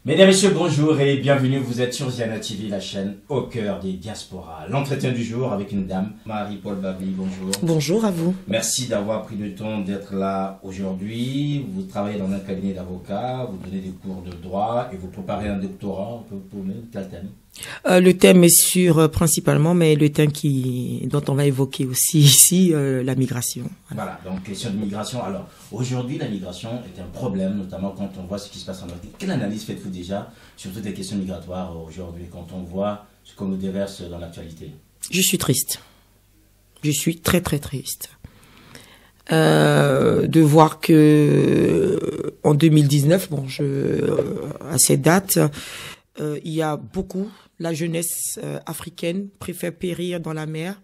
Mesdames, Messieurs, bonjour et bienvenue. Vous êtes sur Ziana TV, la chaîne au cœur des diasporas. L'entretien du jour avec une dame, Marie-Paul Babi, bonjour. Bonjour à vous. Merci d'avoir pris le temps d'être là aujourd'hui. Vous travaillez dans un cabinet d'avocats, vous donnez des cours de droit et vous préparez un doctorat. Pour quel thème? Le thème est sûr principalement, mais le thème dont on va évoquer aussi ici, la migration. Voilà, donc question de migration. Alors, aujourd'hui, la migration est un problème, notamment quand on voit ce qui se passe en Afrique. Quelle analyse faites-vous déjà sur toutes les questions migratoires aujourd'hui, quand on voit ce qu'on nous déverse dans l'actualité? Je suis triste. Je suis très très triste. De voir que en 2019, à cette date, il y a beaucoup, la jeunesse africaine préfère périr dans la mer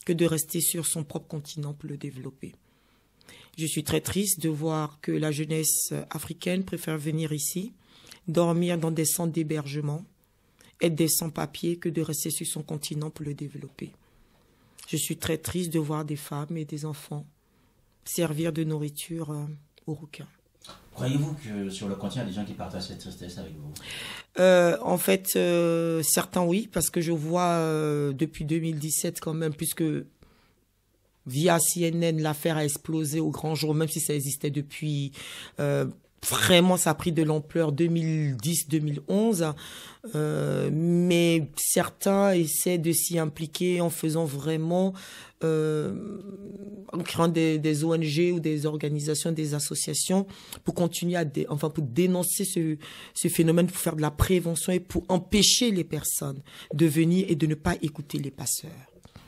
que de rester sur son propre continent pour le développer. Je suis très triste de voir que la jeunesse africaine préfère venir ici, dormir dans des centres d'hébergement, être des sans-papiers que de rester sur son continent pour le développer. Je suis très triste de voir des femmes et des enfants servir de nourriture aux requins. Croyez-vous que sur le continent, il y a des gens qui partagent cette tristesse avec vous? En fait, certains oui, parce que je vois depuis 2017 quand même, puisque via CNN, l'affaire a explosé au grand jour, même si ça existait depuis... Vraiment, ça a pris de l'ampleur 2010-2011, mais certains essaient de s'y impliquer en faisant vraiment, en créant des ONG ou des organisations, des associations, pour continuer pour dénoncer ce phénomène, pour faire de la prévention et pour empêcher les personnes de venir et de ne pas écouter les passeurs.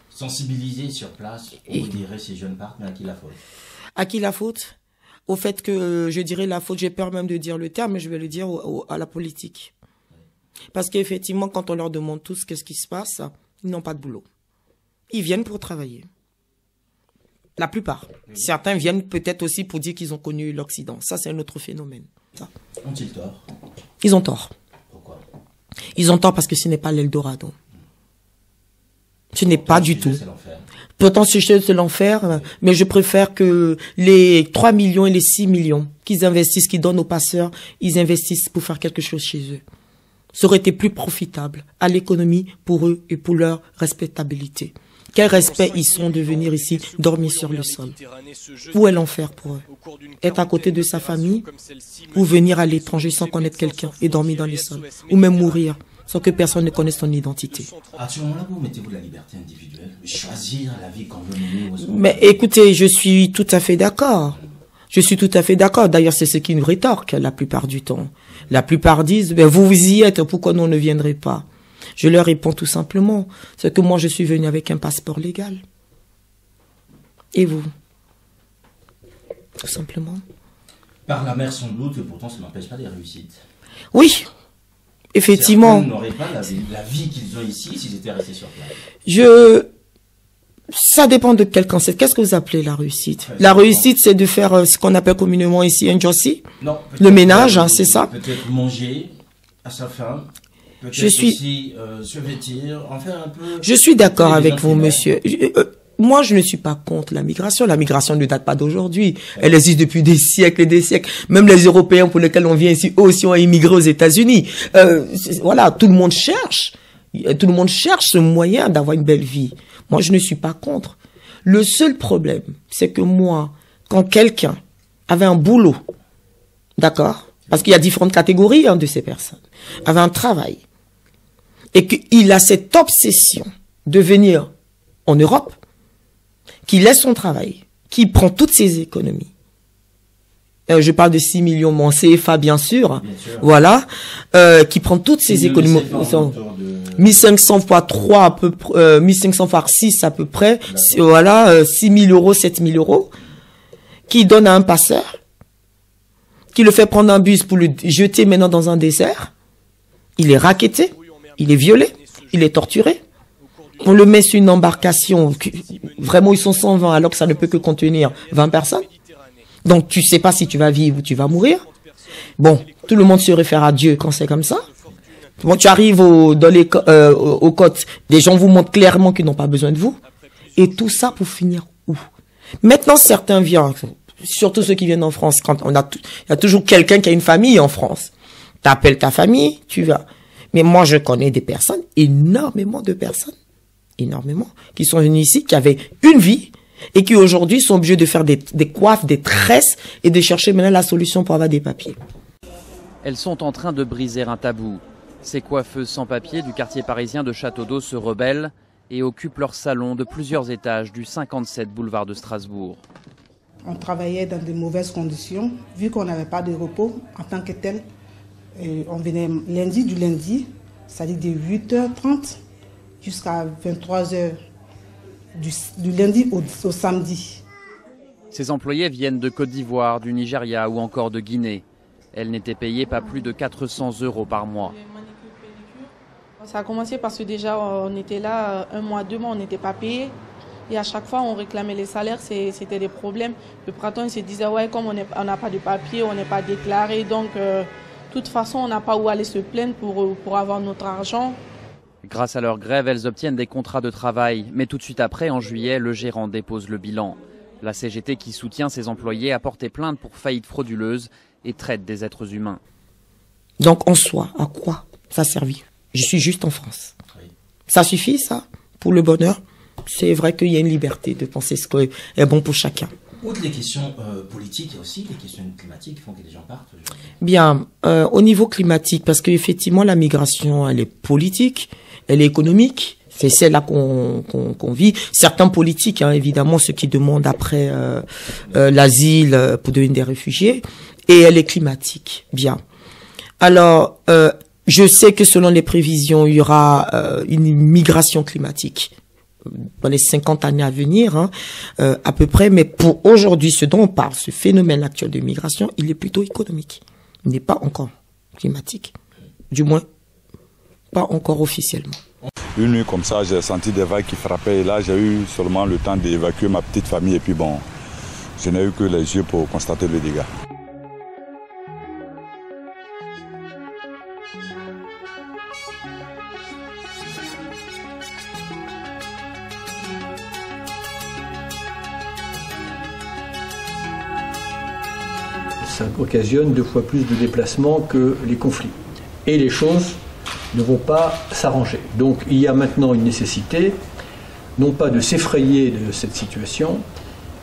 Sensibiliser sur place, vous direz ces jeunes partent, mais à qui la faute? À qui la faute? Au fait que je dirais la faute, j'ai peur même de dire le terme, mais je vais le dire à la politique. Parce qu'effectivement, quand on leur demande tous qu'est-ce qui se passe, ils n'ont pas de boulot. Ils viennent pour travailler. La plupart. Certains viennent peut-être aussi pour dire qu'ils ont connu l'Occident. Ça, c'est un autre phénomène. Ont-ils tort? Ils ont tort. Pourquoi? Ils ont tort parce que ce n'est pas l'Eldorado. Ce n'est pas du tout. Pourtant, c'est l'enfer, mais je préfère que les 3 millions et les 6 millions qu'ils investissent, qu'ils donnent aux passeurs, ils investissent pour faire quelque chose chez eux. Ça aurait été plus profitable à l'économie pour eux et pour leur respectabilité. Quel respect ils sont de venir ici dormir sur le sol? Où est l'enfer pour eux? Être à côté de sa famille ou venir à l'étranger sans connaître quelqu'un et dormir dans les sols? Ou même mourir sans que personne ne connaisse son identité. À ce moment-là, vous mettez-vous la liberté individuelle, choisir la vie qu'on veut mener. Mais écoutez, je suis tout à fait d'accord. Je suis tout à fait d'accord. D'ailleurs, c'est ce qui nous rétorquent la plupart du temps. La plupart disent, vous y êtes, pourquoi nous ne viendrez pas? Je leur réponds tout simplement, c'est que moi je suis venu avec un passeport légal. Et vous? Tout simplement. Par la mer sans doute, et pourtant ça n'empêche pas des réussites. Oui. Effectivement. Certains n'auraient pas la vie qu'ils ont ici s'ils étaient restés sur place. Ça dépend de quel concept. Qu'est-ce que vous appelez la réussite? La réussite, c'est de faire ce qu'on appelle communément ici un jossi. Non. Le ménage, c'est ça? Peut-être manger à sa faim. Peut-être aussi se vêtir, en faire un peu... Je suis d'accord avec vous, monsieur. Moi, je ne suis pas contre la migration. La migration ne date pas d'aujourd'hui. Elle existe depuis des siècles et des siècles. Même les Européens pour lesquels on vient ici, eux aussi ont immigré aux États-Unis. Voilà, tout le monde cherche. Tout le monde cherche ce moyen d'avoir une belle vie. Moi, je ne suis pas contre. Le seul problème, c'est que moi, quand quelqu'un avait un boulot, d'accord, parce qu'il y a différentes catégories de ces personnes, avait un travail, et qu'il a cette obsession de venir en Europe, qui laisse son travail, qui prend toutes ses économies. Je parle de 6 millions, mon CFA bien sûr. Voilà, qui prend toutes ses économies. 1500 fois 3 à peu près, 1500 fois 6 à peu près, voilà, 6 000 euros, 7 000 euros, qui donne à un passeur, qui le fait prendre un bus pour le jeter maintenant dans un désert. Il est racketté, il est violé, il est torturé. On le met sur une embarcation, vraiment ils sont 120 alors que ça ne peut que contenir 20 personnes. Donc tu sais pas si tu vas vivre ou tu vas mourir. Bon, tout le monde se réfère à Dieu quand c'est comme ça. Bon, tu arrives aux côtes, des gens vous montrent clairement qu'ils n'ont pas besoin de vous. Et tout ça pour finir où? Maintenant, certains viennent, surtout ceux qui viennent en France, quand il y a toujours quelqu'un qui a une famille en France. T'appelles ta famille, tu vas. Mais moi, je connais des personnes, énormément de personnes, énormément, qui sont venues ici, qui avaient une vie, et qui aujourd'hui sont obligés de faire des coiffes, des tresses, et de chercher maintenant la solution pour avoir des papiers. Elles sont en train de briser un tabou. Ces coiffeuses sans papier du quartier parisien de Château-d'Eau se rebellent et occupent leur salon de plusieurs étages du 57 boulevard de Strasbourg. On travaillait dans de mauvaises conditions. Vu qu'on n'avait pas de repos en tant que tel, on venait du lundi, c'est-à-dire de 8h30 jusqu'à 23h, du lundi au samedi. Ces employés viennent de Côte d'Ivoire, du Nigeria ou encore de Guinée. Elles n'étaient payées pas plus de 400 € par mois. Ça a commencé parce que déjà on était là 1 mois, 2 mois, on n'était pas payés. Et à chaque fois, on réclamait les salaires, c'était des problèmes. Le printemps, il se disait, ouais, comme on n'a pas de papier, on n'est pas déclaré, donc de toute façon, on n'a pas où aller se plaindre pour avoir notre argent. Grâce à leur grève, elles obtiennent des contrats de travail. Mais tout de suite après, en juillet, le gérant dépose le bilan. La CGT, qui soutient ses employés, a porté plainte pour faillite frauduleuse et traite des êtres humains. Donc, en soi, à quoi ça a servi? Je suis juste en France. Oui. Ça suffit, ça, pour le bonheur? C'est vrai qu'il y a une liberté de penser ce qui est bon pour chacun. Outre les questions politiques, il y a aussi les questions climatiques qui font que les gens partent. Bien, au niveau climatique, parce qu'effectivement, la migration, elle est politique, elle est économique. C'est celle-là qu'on vit. Certains politiques, hein, évidemment, ceux qui demandent après l'asile pour devenir des réfugiés. Et elle est climatique. Bien. Alors, je sais que selon les prévisions, il y aura une migration climatique dans les 50 années à venir, hein, à peu près. Mais pour aujourd'hui, ce dont on parle, ce phénomène actuel de migration, il est plutôt économique. Il n'est pas encore climatique. Du moins, pas encore officiellement. Une nuit comme ça, j'ai senti des vagues qui frappaient. Et là, j'ai eu seulement le temps d'évacuer ma petite famille. Et puis bon, je n'ai eu que les yeux pour constater le dégât. Ça occasionne 2 fois plus de déplacements que les conflits. Et les choses ne vont pas s'arranger. Donc il y a maintenant une nécessité, non pas de s'effrayer de cette situation,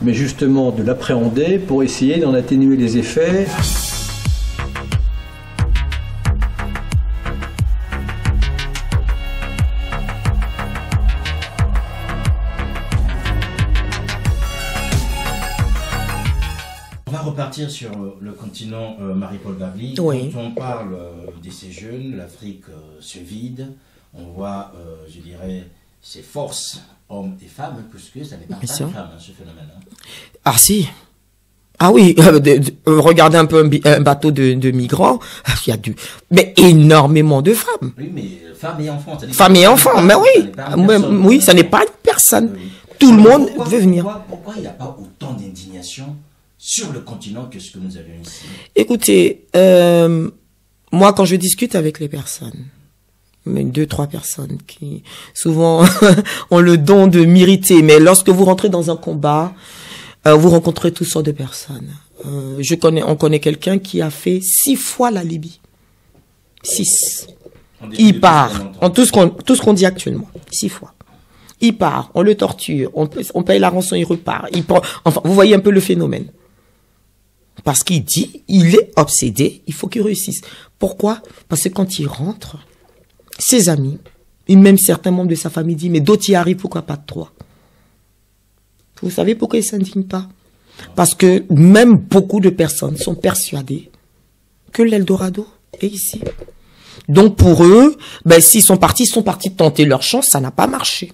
mais justement de l'appréhender pour essayer d'en atténuer les effets. Repartir sur le continent Marie-Paul Gavly. Oui. Quand on parle de ces jeunes, l'Afrique se vide. On voit, je dirais, ces forces, hommes et femmes, puisque ça n'est pas femmes, ce phénomène. Hein. Ah si. Ah oui, regardez un peu un bateau de migrants, il y a mais énormément de femmes. Oui, mais femmes et enfants. Femmes et enfants, mais oui. Oui, ça n'est pas une personne. Oui. Tout le monde veut venir. Pourquoi il n'y a pas autant d'indignation sur le continent que ce que nous avions ici? Écoutez, moi quand je discute avec les personnes, 2, 3 personnes qui souvent ont le don de m'irriter, mais lorsque vous rentrez dans un combat, vous rencontrez toutes sortes de personnes. On connaît quelqu'un qui a fait 6 fois la Libye. 6. Il part, en tout ce qu'on dit actuellement, 6 fois. Il part, on le torture, on paye la rançon, il repart. Enfin, vous voyez un peu le phénomène. Parce qu'il dit, il est obsédé, il faut qu'il réussisse. Pourquoi? Parce que quand il rentre, ses amis, et même certains membres de sa famille disent, mais d'autres y arrivent, pourquoi pas de toi? Vous savez pourquoi ils ne s'indignent pas? Parce que même beaucoup de personnes sont persuadées que l'Eldorado est ici. Donc pour eux, s'ils sont partis tenter leur chance, ça n'a pas marché.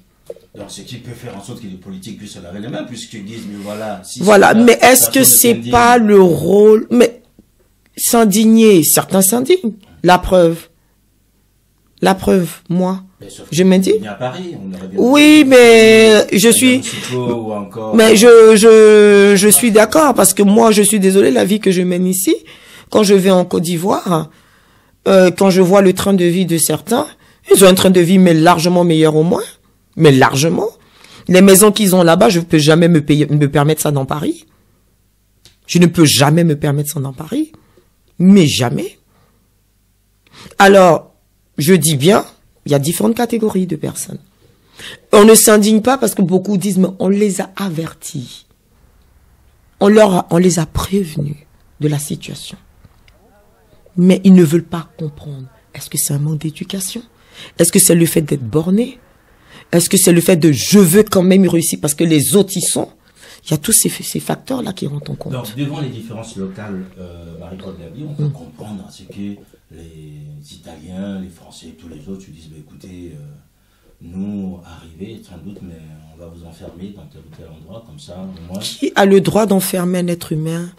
Donc, ce qui peut faire en sorte que les politiques puissent se laver les mains, puisqu'ils disent, mais voilà. Si voilà, mais est-ce que c'est pas le rôle, mais s'indigner, certains s'indignent. La preuve, moi, je m'indigne. Oui, mais je suis, mais je suis d'accord, parce que moi, je suis désolé, la vie que je mène ici, quand je vais en Côte d'Ivoire, quand je vois le train de vie de certains, ils ont un train de vie, mais largement meilleur au moins. Mais largement. Les maisons qu'ils ont là-bas, je ne peux jamais me permettre ça dans Paris. Je ne peux jamais me permettre ça dans Paris. Mais jamais. Alors, je dis bien, il y a différentes catégories de personnes. On ne s'indigne pas parce que beaucoup disent, mais on les a avertis. On les a prévenus de la situation. Mais ils ne veulent pas comprendre. Est-ce que c'est un manque d'éducation? Est-ce que c'est le fait d'être borné? Est-ce que c'est le fait de je veux quand même réussir parce que les autres y sont? Il y a tous ces facteurs-là qui rentrent en compte. Donc, devant les différences locales, Marie-Claude Labi, on peut comprendre ce que les Italiens, les Français, tous les autres, se disent, écoutez, nous, arrivés, sans doute, mais on va vous enfermer dans tel ou tel endroit, comme ça, au moins. Qui a le droit d'enfermer un être humain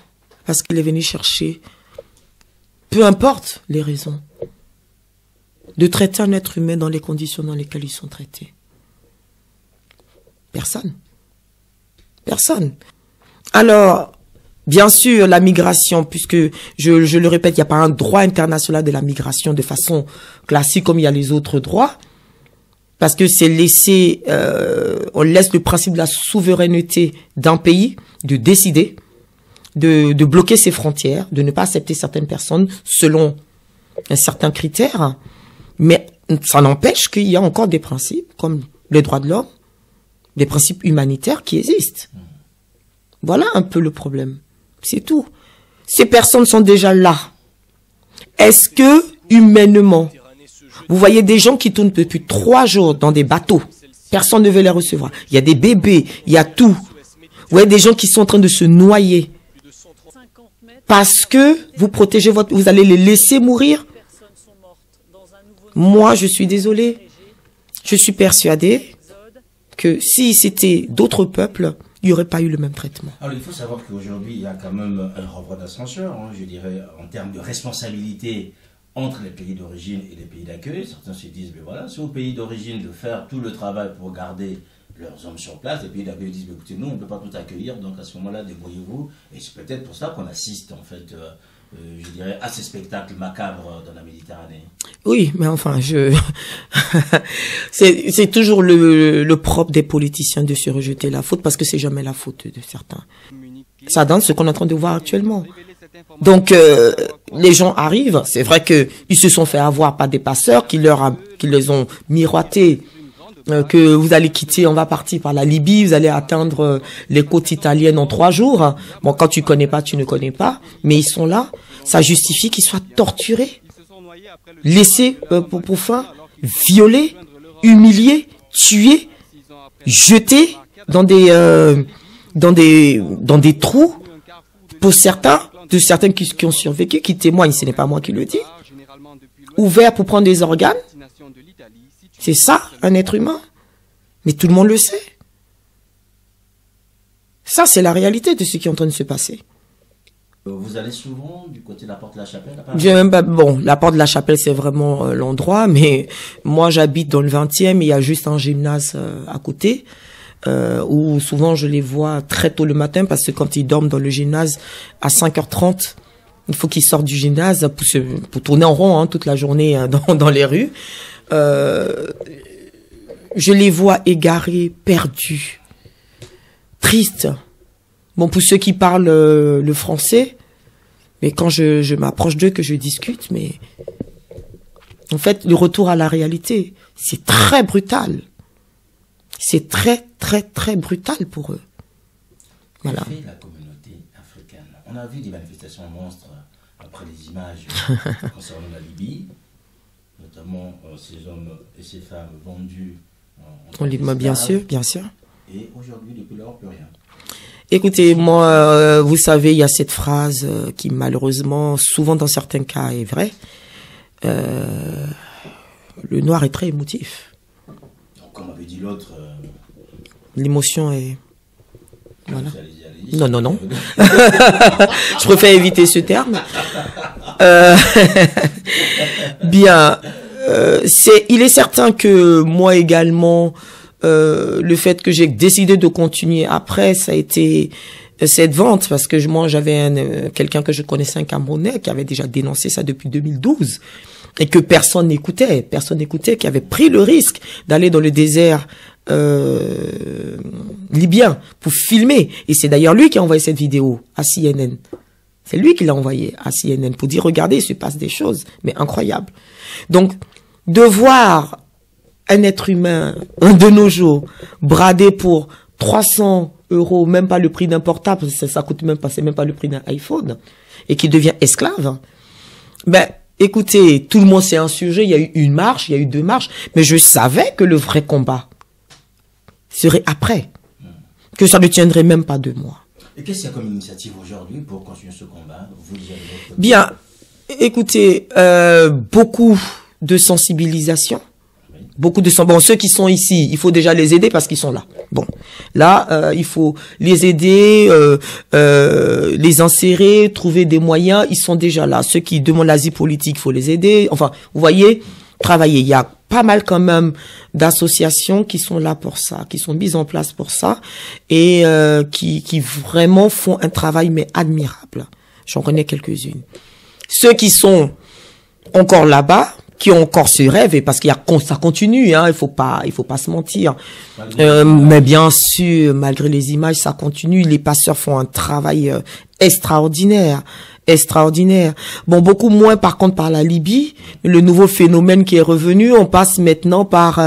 parce qu'il est venu chercher, peu importe les raisons, de traiter un être humain dans les conditions dans lesquelles ils sont traités? Personne. Personne. Alors, bien sûr, la migration, puisque, je le répète, il n'y a pas un droit international de la migration de façon classique comme il y a les autres droits, parce que c'est laisser, on laisse le principe de la souveraineté d'un pays de décider, de bloquer ses frontières, de ne pas accepter certaines personnes selon un certain critère, mais ça n'empêche qu'il y a encore des principes comme les droits de l'homme, des principes humanitaires qui existent. Voilà un peu le problème. C'est tout. Ces personnes sont déjà là. Est-ce que, humainement, vous voyez des gens qui tournent depuis 3 jours dans des bateaux, personne ne veut les recevoir. Il y a des bébés, il y a tout. Vous voyez des gens qui sont en train de se noyer. Parce que vous protégez vous allez les laisser mourir. Moi, je suis désolé. Je suis persuadé que si c'était d'autres peuples, il n'y aurait pas eu le même traitement. Alors, il faut savoir qu'aujourd'hui, il y a quand même un renvoi d'ascenseur, je dirais, en termes de responsabilité entre les pays d'origine et les pays d'accueil. Certains se disent, mais voilà, c'est aux pays d'origine de faire tout le travail pour garder leurs hommes sur place. Les pays d'accueil disent, écoutez, nous, on ne peut pas tout accueillir, donc à ce moment-là, débrouillez-vous. Et c'est peut-être pour ça qu'on assiste, en fait, je dirais, à ces spectacles macabres dans la Méditerranée. Oui, mais enfin, c'est toujours le propre des politiciens de se rejeter la faute, parce que c'est jamais la faute de certains. Ça donne ce qu'on est en train de voir actuellement. Donc, les gens arrivent, c'est vrai que ils se sont fait avoir par des passeurs qui les ont miroité que vous allez quitter, on va partir par la Libye, vous allez atteindre les côtes italiennes en 3 jours. Bon, quand tu connais pas, tu ne connais pas, mais ils sont là. Ça justifie qu'ils soient torturés, laissés pour fin, violés, humiliés, tués, jetés dans des trous. Pour certains, qui ont survécu, qui témoignent, ce n'est pas moi qui le dis, ouverts pour prendre des organes. C'est ça, un être humain. Mais tout le monde le sait. Ça, c'est la réalité de ce qui est en train de se passer. Vous allez souvent du côté de la Porte de la Chapelle? La Porte de la Chapelle, c'est vraiment l'endroit, mais moi, j'habite dans le 20e, il y a juste un gymnase à côté, où souvent je les vois très tôt le matin, parce que quand ils dorment dans le gymnase, à 5h30, il faut qu'ils sortent du gymnase pour tourner en rond toute la journée dans les rues. Je les vois égarés, perdus, tristes. Bon, pour ceux qui parlent le français, mais quand je m'approche d'eux, que je discute, mais en fait, le retour à la réalité, c'est très brutal. C'est très, très, très brutal pour eux. Voilà. Que fait la communauté africaine? On a vu des manifestations monstres après les images concernant la Libye, notamment ces hommes et ces femmes vendus en Libye, bien sûr, bien sûr. Et aujourd'hui, depuis lors, plus rien. Écoutez, moi, vous savez, il y a cette phrase qui malheureusement, souvent dans certains cas, est vraie. Le noir est très émotif. Donc, comme avait dit l'autre... L'émotion est... Voilà. Allez-y. Non. Je préfère éviter ce terme. Bien. Il est certain que moi également, le fait que j'ai décidé de continuer après, ça a été cette vente, parce que moi j'avais quelqu'un que je connaissais, un Camerounais, qui avait déjà dénoncé ça depuis 2012 et que personne n'écoutait, qui avait pris le risque d'aller dans le désert libyen pour filmer, et c'est d'ailleurs lui qui a envoyé cette vidéo à CNN. C'est lui qui l'a envoyé à CNN pour dire, regardez, il se passe des choses, mais incroyables. Donc, de voir un être humain de nos jours bradé pour 300 €, même pas le prix d'un portable, ça coûte même pas, c'est même pas le prix d'un iPhone, et qui devient esclave. Ben, écoutez, tout le monde sait un sujet, il y a eu une marche, il y a eu 2 marches, mais je savais que le vrai combat serait après, que ça ne tiendrait même pas 2 mois. Et qu'est-ce qu'il y a comme initiative aujourd'hui pour continuer ce combat? Bien, écoutez, beaucoup de sensibilisation. Beaucoup de bon, ceux qui sont ici, il faut déjà les aider parce qu'ils sont là. Bon, là, il faut les aider, les insérer, trouver des moyens. Ils sont déjà là. Ceux qui demandent l'asile politique, il faut les aider. Enfin, vous voyez, travailler. Il y a pas mal quand même d'associations qui sont là pour ça, qui sont mises en place pour ça et qui vraiment font un travail mais admirable. J'en connais quelques-unes. Ceux qui sont encore là-bas, qui ont encore ce rêve, et parce qu'il y a, ça continue, hein, il faut pas se mentir. Mais bien sûr, malgré les images, ça continue. Les passeurs font un travail extraordinaire. Bon, beaucoup moins par contre par la Libye. Le nouveau phénomène qui est revenu, on passe maintenant par...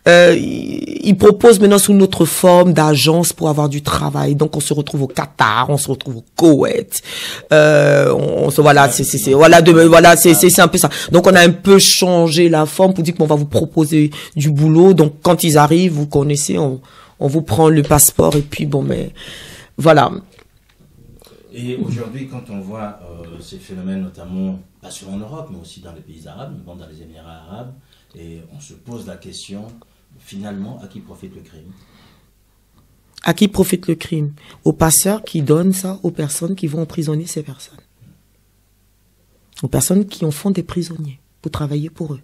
ils proposent maintenant sous notre forme d'agence pour avoir du travail. Donc on se retrouve au Qatar, on se retrouve au Koweït. Voilà, c'est un peu ça. Donc on a un peu changé la forme pour dire qu'on va vous proposer du boulot. Donc quand ils arrivent, vous connaissez, on vous prend le passeport et puis bon, mais voilà. Et aujourd'hui, quand on voit ces phénomènes, notamment pas seulement en Europe, mais aussi dans les pays arabes, dans les Émirats arabes, et on se pose la question, finalement, à qui profite le crime? À qui profite le crime? Aux passeurs qui donnent ça aux personnes qui vont emprisonner ces personnes. Aux personnes qui en font des prisonniers pour travailler pour eux.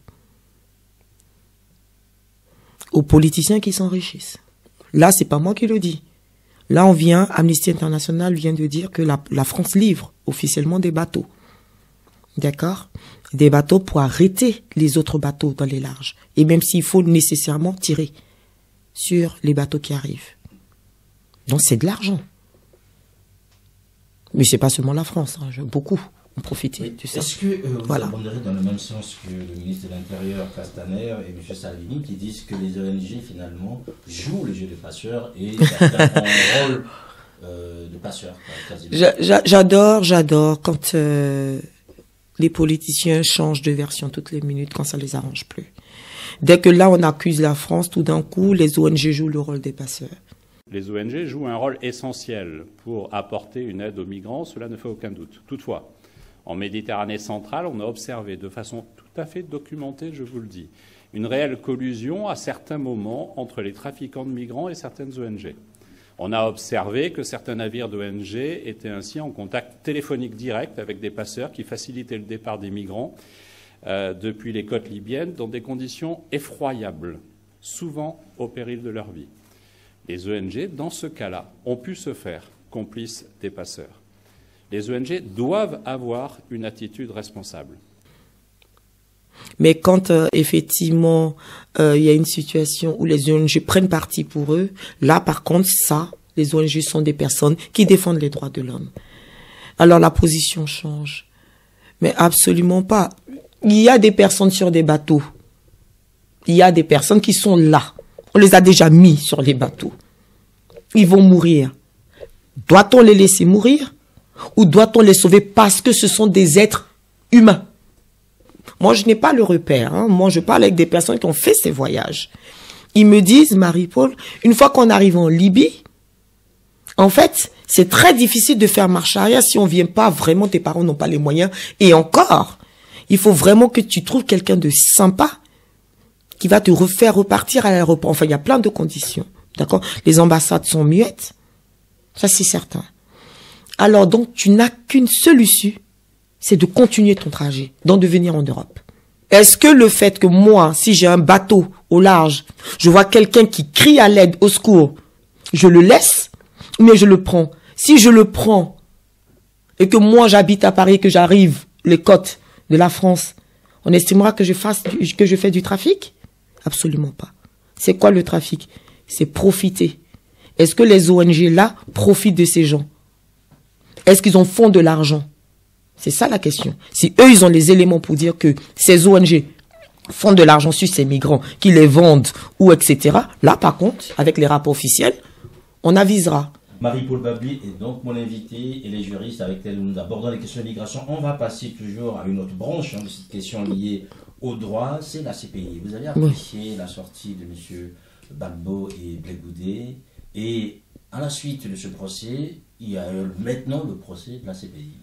Aux politiciens qui s'enrichissent. Là, c'est pas moi qui le dis. Là, Amnesty International vient de dire que la France livre officiellement des bateaux. D'accord? Des bateaux pour arrêter les autres bateaux dans les larges. Et même s'il faut nécessairement tirer sur les bateaux qui arrivent. Donc c'est de l'argent. Mais c'est pas seulement la France, hein, beaucoup ont profité de ça. Est-ce que vous abonderez dans le même sens que le ministre de l'Intérieur, Castaner, et M. Salvini, qui disent que les ONG, finalement, jouent le jeu de passeurs et certains ont un rôle de passeur? J'adore quand les politiciens changent de version toutes les minutes quand ça les arrange plus. Dès que là, on accuse la France, tout d'un coup, les ONG jouent le rôle des passeurs. Les ONG jouent un rôle essentiel pour apporter une aide aux migrants, cela ne fait aucun doute. Toutefois, en Méditerranée centrale, on a observé de façon tout à fait documentée, je vous le dis, une réelle collusion à certains moments entre les trafiquants de migrants et certaines ONG. On a observé que certains navires d'ONG étaient ainsi en contact téléphonique direct avec des passeurs qui facilitaient le départ des migrants depuis les côtes libyennes dans des conditions effroyables, souvent au péril de leur vie. Les ONG, dans ce cas-là, ont pu se faire complices des passeurs. Les ONG doivent avoir une attitude responsable. Mais quand effectivement il y a une situation où les ONG prennent parti pour eux, là par contre les ONG sont des personnes qui défendent les droits de l'homme. Alors la position change. Mais absolument pas. Il y a des personnes sur des bateaux. Il y a des personnes qui sont là. On les a déjà mis sur les bateaux. Ils vont mourir. Doit-on les laisser mourir? Ou doit-on les sauver parce que ce sont des êtres humains? Moi, je n'ai pas le repère. Hein. Moi, je parle avec des personnes qui ont fait ces voyages. Ils me disent, Marie-Paul, une fois qu'on arrive en Libye, en fait, c'est très difficile de faire marche arrière si on vient pas vraiment, tes parents n'ont pas les moyens. Et encore, il faut vraiment que tu trouves quelqu'un de sympa qui va te refaire repartir à l'aéroport. Enfin, il y a plein de conditions. D'accord? Les ambassades sont muettes. Ça, c'est certain. Alors, donc, tu n'as qu'une seule issue, c'est de continuer ton trajet, donc de venir en Europe. Est-ce que le fait que moi, si j'ai un bateau au large, je vois quelqu'un qui crie à l'aide, au secours, je le laisse, mais je le prends. Si je le prends, et que moi j'habite à Paris, que j'arrive les côtes de la France, on estimera que je fais du trafic? Absolument pas. C'est quoi le trafic? C'est profiter. Est-ce que les ONG là profitent de ces gens? Est-ce qu'ils en font de l'argent? C'est ça la question. Si eux, ils ont les éléments pour dire que ces ONG font de l'argent sur ces migrants, qu'ils les vendent ou etc., là, par contre, avec les rapports officiels, on avisera. Marie-Paul Babli est donc mon invité et les juristes avec lesquels nous abordons les questions de migration. On va passer toujours à une autre branche de cette question liée au droit, c'est la CPI. Vous avez apprécié la sortie de M. Gbagbo et Blé Goudé, et à la suite de ce procès, il y a maintenant le procès de la CPI.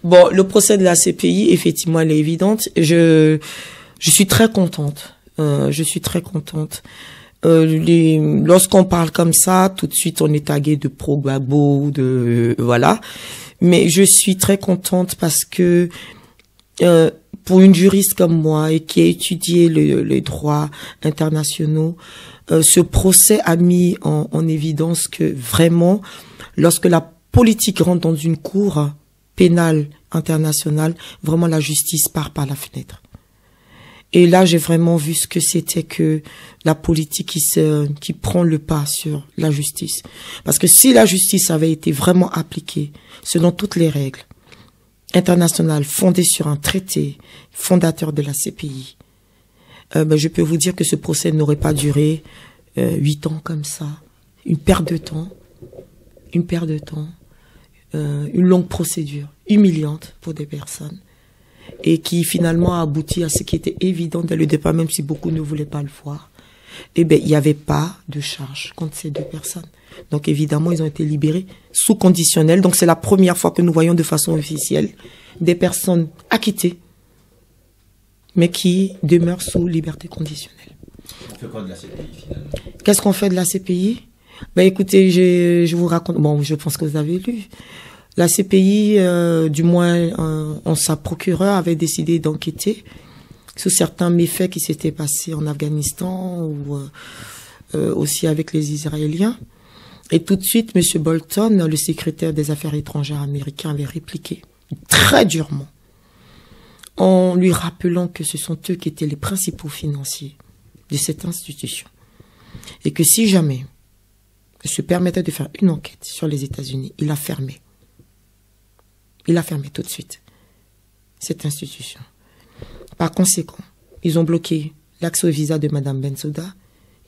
Bon, le procès de la CPI, effectivement, elle est évidente. Je suis très contente. Je suis très contente. Lorsqu'on parle comme ça, tout de suite, on est tagué de pro-Gbagbo, voilà. Mais je suis très contente parce que, pour une juriste comme moi et qui a étudié les droits internationaux, ce procès a mis en évidence que vraiment, lorsque la politique rentre dans une cour pénale internationale, vraiment la justice part par la fenêtre. Et là, j'ai vraiment vu ce que c'était que la politique qui prend le pas sur la justice. Parce que si la justice avait été vraiment appliquée selon toutes les règles internationales fondées sur un traité fondateur de la CPI, je peux vous dire que ce procès n'aurait pas duré 8 ans comme ça. Une perte de temps, une longue procédure humiliante pour des personnes, et qui finalement a abouti à ce qui était évident dès le départ, même si beaucoup ne voulaient pas le voir. Eh bien, il n'y avait pas de charge contre ces 2 personnes. Donc évidemment, ils ont été libérés sous conditionnel. Donc c'est la première fois que nous voyons de façon officielle des personnes acquittées, mais qui demeurent sous liberté conditionnelle. On fait quoi de la CPI finalement? Qu'est-ce qu'on fait de la CPI? Ben écoutez, je vous raconte. Bon, je pense que vous avez lu. La CPI, du moins, sa procureure avait décidé d'enquêter sur certains méfaits qui s'étaient passés en Afghanistan ou aussi avec les Israéliens. Et tout de suite, M. Bolton, le secrétaire des Affaires étrangères américain, avait répliqué très durement, en lui rappelant que ce sont eux qui étaient les principaux financiers de cette institution. Et que si jamais il se permettait de faire une enquête sur les États-Unis, il a fermé. Il a fermé tout de suite cette institution. Par conséquent, ils ont bloqué l'accès au visa de Mme Bensouda.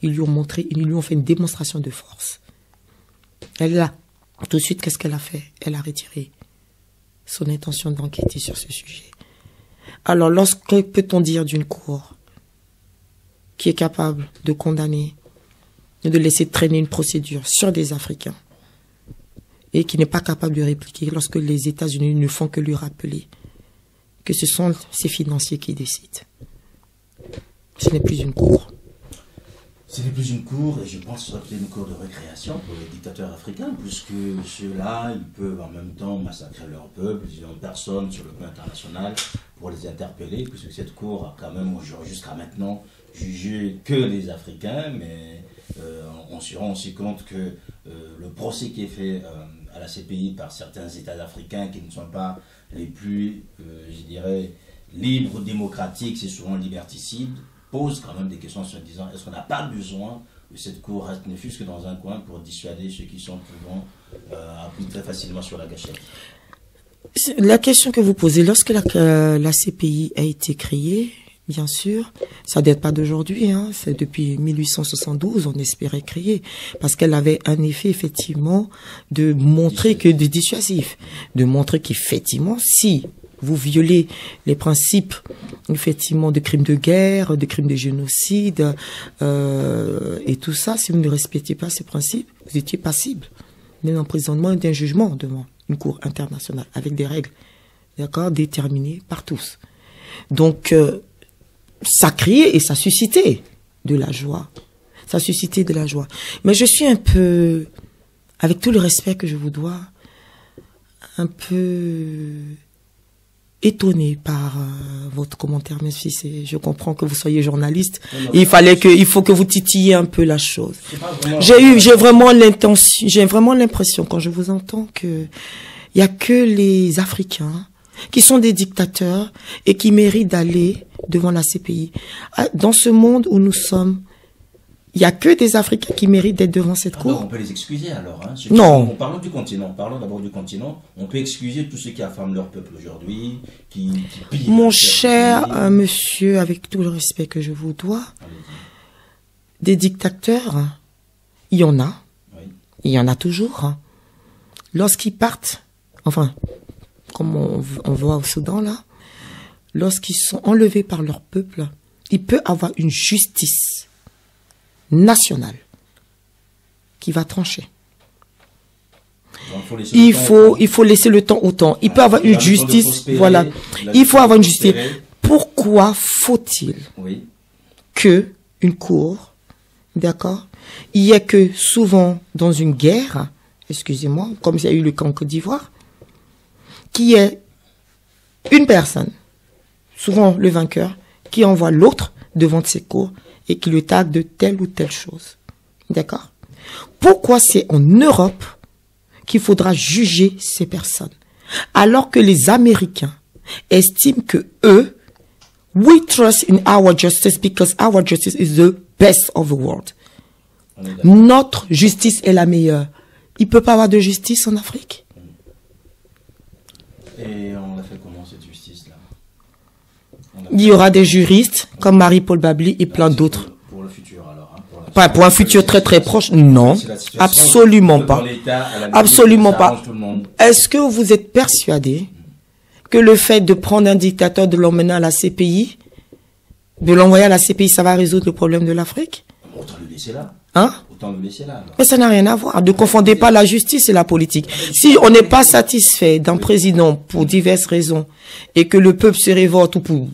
Ils lui ont fait une démonstration de force. Elle là, tout de suite, qu'est-ce qu'elle a fait? Elle a retiré son intention d'enquêter sur ce sujet. Alors, que peut-on dire d'une cour qui est capable de condamner, de laisser traîner une procédure sur des Africains et qui n'est pas capable de répliquer lorsque les États-Unis ne font que lui rappeler que ce sont ces financiers qui décident? Ce n'est plus une cour. Ce n'est plus une cour, et je pense que ce serait une cour de récréation pour les dictateurs africains, puisque ceux-là, ils peuvent en même temps massacrer leur peuple, ils n'ont personne sur le plan international pour les interpeller, puisque cette cour a quand même jusqu'à maintenant jugé que les Africains, mais on se rend aussi compte que le procès qui est fait à la CPI par certains États africains qui ne sont pas les plus, je dirais, libres, démocratiques, c'est souvent liberticide, pose quand même des questions en se disant, est-ce qu'on n'a pas besoin que cette cour reste ne fût-ce que dans un coin pour dissuader ceux qui sont souvent appris très facilement sur la gâchette? La question que vous posez, lorsque la CPI a été créée, bien sûr, ça date pas d'aujourd'hui, hein, c'est depuis 1872, on espérait créer, parce qu'elle avait un effet, effectivement, de montrer que de dissuasif, de montrer qu'effectivement, si vous violez les principes, effectivement, de crimes de guerre, de crimes de génocide, et tout ça, si vous ne respectez pas ces principes, vous étiez passible d'un emprisonnement et d'un jugement devant une cour internationale, avec des règles, d'accord, déterminées par tous. Donc, ça criait et ça suscitait de la joie. Ça suscitait de la joie. Mais je suis un peu, avec tout le respect que je vous dois, un peu étonné par votre commentaire, même si je comprends que vous soyez journaliste. Il faut que vous titilliez un peu la chose. J'ai vraiment l'impression quand je vous entends que il y a que les Africains qui sont des dictateurs et qui méritent d'aller devant la CPI. Dans ce monde où nous sommes, Il n'y a que des Africains qui méritent d'être devant cette cour. On peut les excuser alors. Hein. Non. Parlons du continent. Parlons d'abord du continent. On peut excuser tous ceux qui affament leur peuple aujourd'hui, qui pillent. Mon cher monsieur, avec tout le respect que je vous dois, des dictateurs, il y en a. Oui. Il y en a toujours. Lorsqu'ils partent, enfin, comme on voit au Soudan là, lorsqu'ils sont enlevés par leur peuple, il peut avoir une justice nationale qui va trancher. Donc, il faut laisser le temps au temps. Il peut avoir une justice, voilà. Il faut avoir une justice. Pourquoi faut-il que une cour, d'accord, il y a que souvent dans une guerre, excusez-moi, comme il y a eu le camp en Côte d'Ivoire, qu'il y ait une personne, souvent le vainqueur, qui envoie l'autre devant ses cours et qui le tague de telle ou telle chose. D'accord? Pourquoi c'est en Europe qu'il faudra juger ces personnes? Alors que les Américains estiment que eux, we trust in our justice because our justice is the best of the world. Notre justice est la meilleure. Il ne peut pas avoir de justice en Afrique. Et on a fait comment cette justice-là? Il y aura des juristes comme Marie-Paul Babli et plein d'autres. Pour le futur alors, hein, pas pour un futur très très proche, non, absolument pas. Absolument pas. Est-ce que vous êtes persuadé que le fait de prendre un dictateur, de l'emmener à la CPI, de l'envoyer à la CPI, ça va résoudre le problème de l'Afrique? Autant le laisser là. Hein? Autant le laisser là. Alors. Mais ça n'a rien à voir. Ne confondez pas la justice et la politique. Si on n'est pas satisfait d'un président pour diverses raisons et que le peuple se révolte ou pour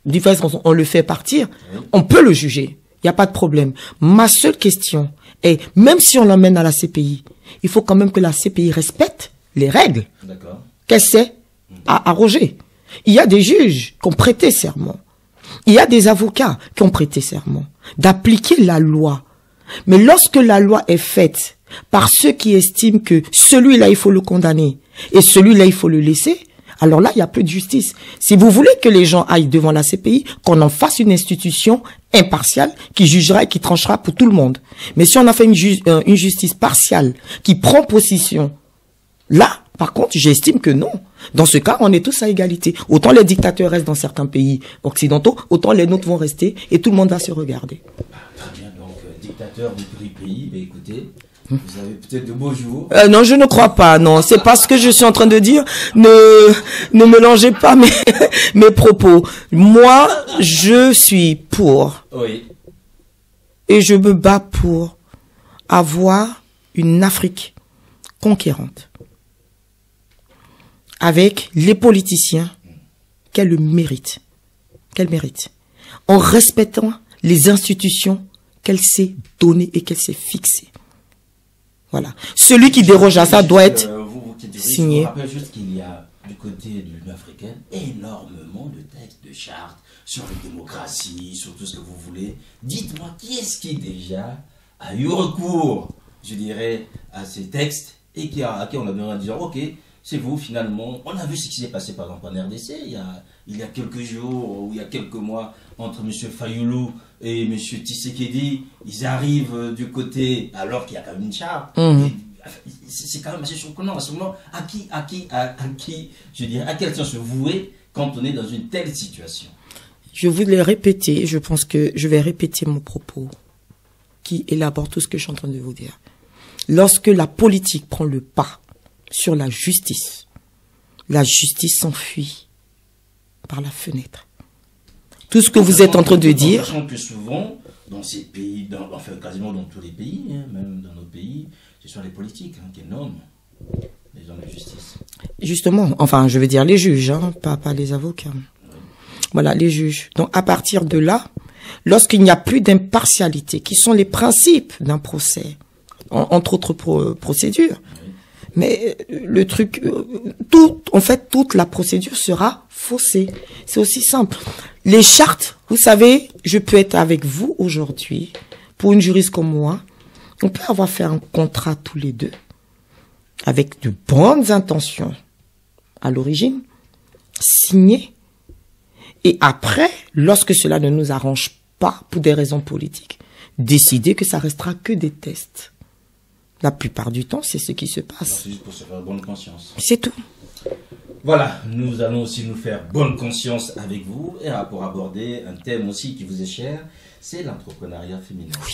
diverses raisons, on le fait partir, on peut le juger. Il n'y a pas de problème. Ma seule question est, même si on l'emmène à la CPI, il faut quand même que la CPI respecte les règles qu'elle sait arroger. Il y a des juges qui ont prêté serment. Il y a des avocats qui ont prêté serment d'appliquer la loi. Mais lorsque la loi est faite par ceux qui estiment que celui-là, il faut le condamner et celui-là, il faut le laisser, alors là, il n'y a plus de justice. Si vous voulez que les gens aillent devant la CPI, qu'on en fasse une institution impartiale qui jugera et qui tranchera pour tout le monde. Mais si on a fait une justice partiale qui prend position, là, par contre, j'estime que non. Dans ce cas, on est tous à égalité. Autant les dictateurs restent dans certains pays occidentaux, autant les nôtres vont rester et tout le monde va se regarder. Très bien, donc dictateur du pays, mais écoutez, vous avez peut-être de beaux jours. Non, je ne crois pas, non. C'est pas ce que je suis en train de dire. Ne mélangez pas mes propos. Moi, je suis pour. Oui. Et je me bats pour avoir une Afrique conquérante. Avec les politiciens qu'elle mérite. Qu'elle mérite. En respectant les institutions qu'elle s'est données et qu'elle s'est fixées. Voilà. Celui qui déroge à ça doit être signé. Je vous rappelle juste qu'il y a du côté de l'Union africaine énormément de textes, de chartes sur la démocratie, sur tout ce que vous voulez. Dites-moi, qui est-ce qui déjà a eu recours, je dirais, à ces textes et à qui on a besoin de dire, ok, c'est vous finalement. On a vu ce qui s'est passé par exemple en RDC il y a quelques jours ou il y a quelques mois entre M. Fayoulou et M. Tshisekedi. Ils arrivent du côté, alors qu'il y a quand même une charte. C'est quand même assez surprenant. À qui, je dirais, à quel sens se vouer quand on est dans une telle situation? Je voulais répéter, je pense que je vais répéter mon propos qui élabore tout ce que je suis en train de vous dire. Lorsque la politique prend le pas sur la justice s'enfuit par la fenêtre. Tout ce que vous êtes en train de dire... Sachant que souvent, dans ces pays, enfin quasiment dans tous les pays, même dans nos pays, ce sont les politiques qui nomment les hommes de justice. Justement, enfin je veux dire les juges, pas les avocats. Voilà, les juges. Donc à partir de là, lorsqu'il n'y a plus d'impartialité, qui sont les principes d'un procès, entre autres procédures, mais le truc, toute la procédure sera faussée. C'est aussi simple. Les chartes, vous savez, je peux être avec vous aujourd'hui, pour une juriste comme moi, on peut avoir fait un contrat tous les deux, avec de bonnes intentions à l'origine, signé, et après, lorsque cela ne nous arrange pas, pour des raisons politiques, décider que ça restera que des tests. La plupart du temps, c'est ce qui se passe. C'est juste pour se faire bonne conscience. C'est tout. Voilà, nous allons aussi nous faire bonne conscience avec vous et pour aborder un thème aussi qui vous est cher, c'est l'entrepreneuriat féminin. Oui.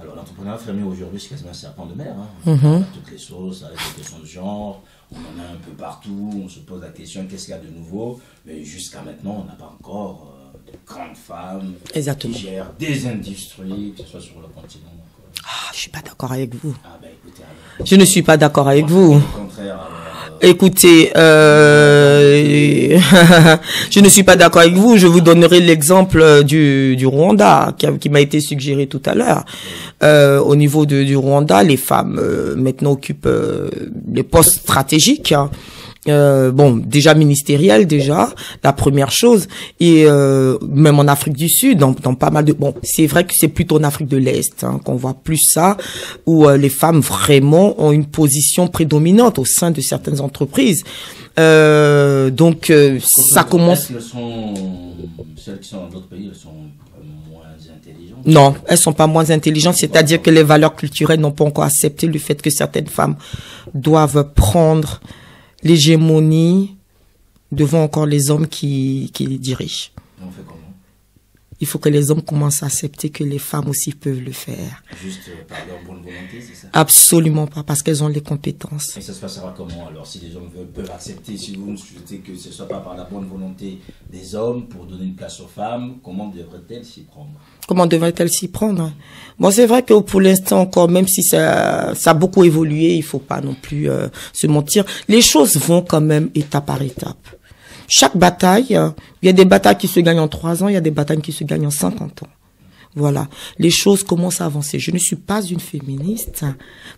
Alors l'entrepreneuriat féminin aujourd'hui, c'est quasiment un serpent de mer. Hein. Toutes les sauces, avec les questions de genre, on en a un peu partout, on se pose la question qu'est-ce qu'il y a de nouveau, mais jusqu'à maintenant, on n'a pas encore de grandes femmes qui gèrent des industries, que ce soit sur le continent. Ah, je suis pas d'accord avec vous. Ah, ben, écoutez, alors, je ne suis pas d'accord avec vous. Au contraire, écoutez, je ne suis pas d'accord avec vous. Je vous donnerai l'exemple du Rwanda qui m'a été suggéré tout à l'heure. Au niveau du Rwanda, les femmes maintenant occupent des postes stratégiques. Bon, déjà ministériel, déjà la première chose, et même en Afrique du Sud, dans pas mal de, bon, c'est vrai que c'est plutôt en Afrique de l'Est qu'on voit plus ça, où les femmes vraiment ont une position prédominante au sein de certaines entreprises. Donc ça commence. Celles qui sont dans d'autres pays, elles sont moins intelligentes. Non, elles sont pas moins intelligentes, c'est-à-dire que les valeurs culturelles n'ont pas encore accepté le fait que certaines femmes doivent prendre l'hégémonie devant encore les hommes qui les dirigent. On fait comment? Il faut que les hommes commencent à accepter que les femmes aussi peuvent le faire. Juste par leur bonne volonté, c'est ça? Absolument pas, parce qu'elles ont les compétences. Et ça se passera comment alors? Si les hommes peuvent accepter, si vous souhaitez que ce ne soit pas par la bonne volonté des hommes pour donner une place aux femmes, comment devraient-elles s'y prendre? Comment devraient-elles s'y prendre? Bon, c'est vrai que pour l'instant encore, même si ça a beaucoup évolué, il faut pas non plus se mentir. Les choses vont quand même étape par étape. Chaque bataille, il y a des batailles qui se gagnent en 3 ans, il y a des batailles qui se gagnent en 50 ans. Voilà, les choses commencent à avancer. Je ne suis pas une féministe.